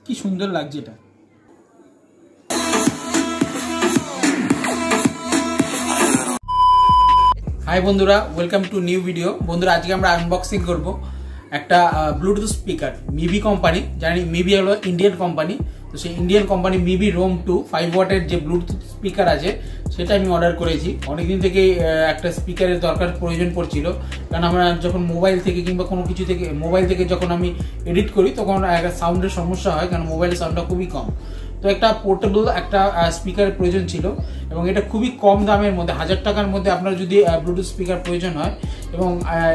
কি সুন্দর লাগছে এটা। হাই বন্ধুরা, ওয়েলকাম টু নিউ ভিডিও। বন্ধুরা আজকে আমরা আনবক্সিং করব একটা ব্লুটুথ স্পিকার মিভি কোম্পানি। জানি মিভি হলো ইন্ডিয়ান কোম্পানি, তো সেই ইন্ডিয়ান কোম্পানি মিভি ROAM 2 5 ওয়াটের যে ব্লুটুথ স্পিকার আছে সেটা আমি অর্ডার করেছি। অনেকদিন থেকে একটা স্পিকারের দরকার প্রয়োজন পড়ছিল, কারণ আমরা যখন মোবাইল থেকে কিংবা কোনো কিছু থেকে মোবাইল থেকে যখন আমি এডিট করি তখন একটা সাউন্ডের সমস্যা হয়, কারণ মোবাইলের সাউন্ডটা খুবই কম। তো একটা পোর্টেবল একটা স্পিকারের প্রয়োজন ছিল এবং এটা খুবই কম দামের মধ্যে 1000 টাকার মধ্যে আপনার যদি ব্লুটুথ স্পিকার প্রয়োজন হয়। এবং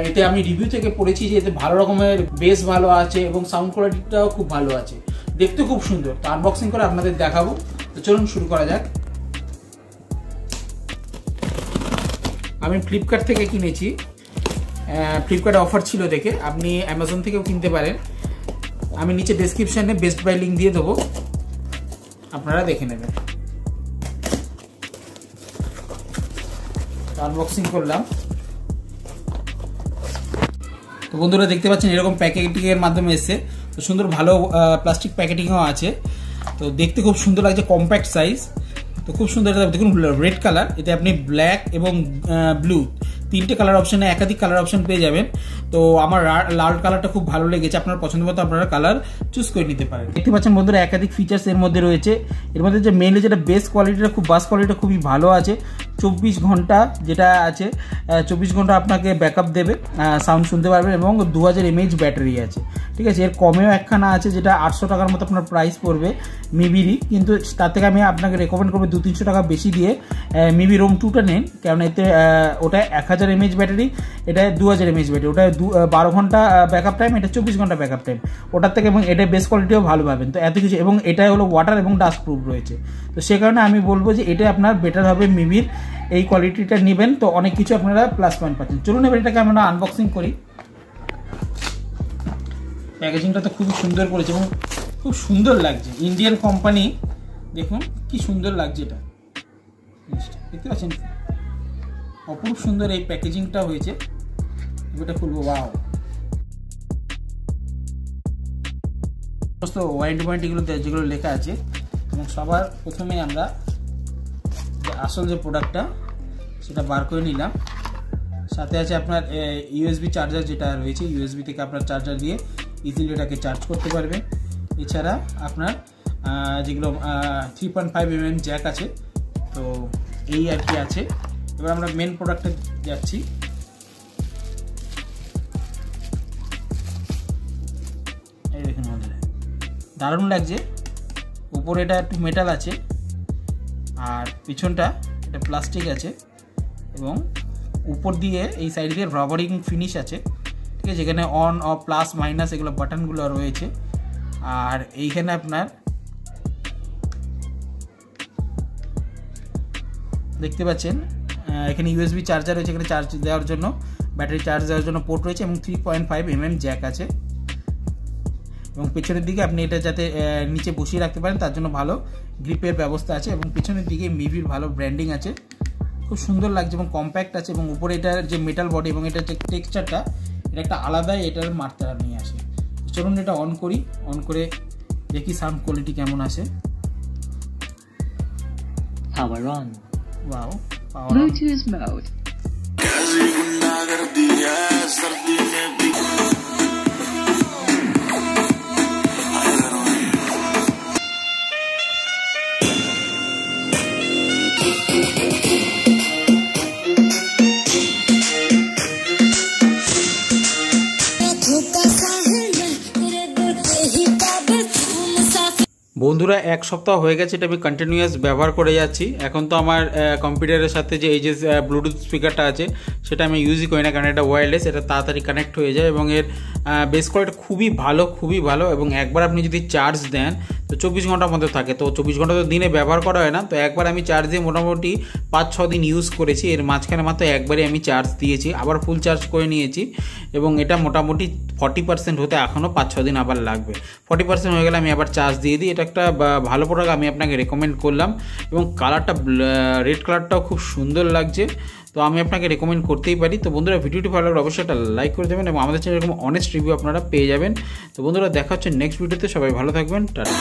এতে আমি রিভিউ থেকে পড়েছি যে এতে ভালো রকমের বেস ভালো আছে এবং সাউন্ড কোয়ালিটিটাও খুব ভালো আছে, দেখতে খুব সুন্দর। তো আনবক্সিং করে আপনাদের দেখাবো। তো চলুন শুরু করা যাক। আমি ফ্লিপকার্ট থেকে কিনেছি, ফ্লিপকার্টে অফার ছিল দেখে। আপনি অ্যামাজন থেকেও কিনতে পারেন। আমি নিচে ডেসক্রিপশনে বেস্ট বাই লিঙ্ক দিয়ে দেবো, আপনারা দেখে নেবেন। আনবক্সিং করলাম। তো বন্ধুরা দেখতে পাচ্ছেন এরকম প্যাকেটিং এর মাধ্যমে এসেছে। তো সুন্দর ভালো প্লাস্টিক প্যাকেটিংও আছে। তো দেখতে খুব সুন্দর লাগছে, কম্প্যাক্ট সাইজ। তো খুব সুন্দর দেখুন, রেড কালার। এতে আপনি ব্ল্যাক এবং ব্লু তিনটে কালার অপশনে একাধিক কালার অপশন পেয়ে যাবেন। তো আমার লাল কালারটা খুব ভালো লেগেছে। আপনার পছন্দ মতো আপনারা কালার চুজ করে নিতে পারেন। দেখতে পাচ্ছেন বন্ধুরা একাধিক ফিচার্স এর মধ্যে রয়েছে। এর মধ্যে যে মেইনলি যেটা বেস কোয়ালিটিটা খুব বাস কোয়ালিটিটা খুবই ভালো আছে। 24 ঘন্টা যেটা আছে, 24 ঘন্টা আপনাকে ব্যাকআপ দেবে, সাউন্ড শুনতে পারবেন এবং 2000 mAh ব্যাটারি আছে। ঠিক আছে, এর কমেও একখানা আছে যেটা 800 টাকার মতো আপনার প্রাইস পড়বে মিভিরই, কিন্তু তার থেকে আমি আপনাকে রেকমেন্ড করবো 200-300 টাকা বেশি দিয়ে মিভি ROAM 2টা নেন, কারণ এতে ওটা 1000 mAh ব্যাটারি, এটা 2000 mAh ব্যাটারি। ওটা 12 ঘন্টা ব্যাকআপ টাইম, এটা 24 ঘন্টা ব্যাকআপ টাইম ওটার থেকে, এবং এটা বেস কোয়ালিটিও ভালো পাবেন। তো এত কিছু, এবং এটা হলো ওয়াটার এবং ডাস্ট প্রুফ রয়েছে। তো সে কারণে আমি বলবো যে এটা আপনার বেটার হবে, মিভির এই কোয়ালিটিটা নেবেন তো অনেক কিছু আপনারা প্লাস পয়েন্ট পাচ্ছেন। চলুন এবার এটাকে আমরা আনবক্সিং করি। প্যাকেজিংটা তো খুবই সুন্দর করেছে এবং খুব সুন্দর লাগছে। ইন্ডিয়ান কোম্পানি, দেখুন কি সুন্দর লাগছে এটা, দেখতে পাচ্ছেন অপূর্ব সুন্দর এই প্যাকেজিংটা হয়েছে। এটা খুলবো, ওয়াও। সমস্ত ওয়ারেন্টিগুলো যেগুলো লেখা আছে, এবং সবার প্রথমে আমরা আসল যে প্রোডাক্টটা সেটা বার করে নিলাম। সাথে আছে আপনার USB চার্জার, যেটা রয়েছে USB থেকে আপনার চার্জার দিয়ে ইজিলি এটাকে চার্জ করতে পারবেন। এছাড়া আপনার যেগুলো 3.5 mm জ্যাক আছে, তো এই আর কি আছে। এবার আমরা মেন প্রোডাক্টে যাচ্ছি। এই দেখুন আমাদের দারুণ লাগছে। উপরে এটা একটু মেটাল আছে আর পিছনটা এটা প্লাস্টিক আছে, এবং উপর দিয়ে এই সাইড দিয়ে রাবারিং ফিনিশ আছে। ঠিক আছে, এখানে অন অফ প্লাস মাইনাস এগুলো বাটনগুলো রয়েছে। আর এইখানে আপনার দেখতে পাচ্ছেন এখানে USB চার্জার রয়েছে, এখানে চার্জ দেওয়ার জন্য, ব্যাটারি চার্জ দেওয়ার জন্য পোর্ট রয়েছে, এবং 3.5 mm জ্যাক আছে। এবং পেছনের দিকে আপনি এটা যাতে নিচে বসিয়ে রাখতে পারেন তার জন্য ভালো গ্রিপের ব্যবস্থা আছে, এবং পেছনের দিকে মিভির ভালো ব্র্যান্ডিং আছে। খুব সুন্দর লাগছে এবং কম্প্যাক্ট আছে, এবং উপরে এটার যে মেটাল বডি এবং এটার যে টেক্সচারটা, এটা একটা আলাদাই এটার মাত্রা নিয়ে আসে। চলুন এটা অন করি, অন করে দেখি সাউন্ড কোয়ালিটি কেমন আসে। Power on. Wow, power Bluetooth mode. বন্ধুরা এক সপ্তাহ হয়ে গেছে এটা আমি কন্টিনিউয়াস ব্যবহার করে যাচ্ছি। এখন তো আমার কম্পিউটারের সাথে যে এই যে ব্লুটুথ স্পিকারটা আছে সেটা আমি ইউজই করি না, কারণ এটা ওয়্যারলেস, এটা তাড়াতাড়ি কানেক্ট হয়ে যায় এবং এর বেস কোয়ালিটি খুবই ভালো। এবং একবার আপনি যদি চার্জ দেন তো 24 ঘন্টার মধ্যে থাকে। তো 24 ঘন্টা তো দিনে ব্যবহার করা হয় না, তো একবার আমি চার্জ দিয়ে মোটামুটি 5-6 দিন ইউজ করেছি। এর মাঝখানে মাত্র একবারই আমি চার্জ দিয়েছি, আবার ফুল চার্জ করে নিয়েছি, এবং এটা মোটামুটি 40% হতে এখনও 5-6 দিন আবার লাগবে। 40% হয়ে গেলে আমি আবার চার্জ দিয়ে দিই। এটা একটা ভালো প্রোডাক্ট, আমি আপনাকে রেকমেন্ড করলাম। এবং কালারটা রেড কালারটাও খুব সুন্দর লাগছে। তো আমি আপনাকে রেকমেন্ড করতেই পারি। তো বন্ধুরা ভিডিওটি ভালো লাগলে অবশ্যই একটা লাইক করে দেবেন এবং আমাদের চ্যানেলে এরকম অনেস্ট রিভিউ আপনারা পেয়ে যাবেন। তো বন্ধুরা দেখা হচ্ছে নেক্সট ভিডিওতে, সবাই ভালো থাকবেন, টাটা।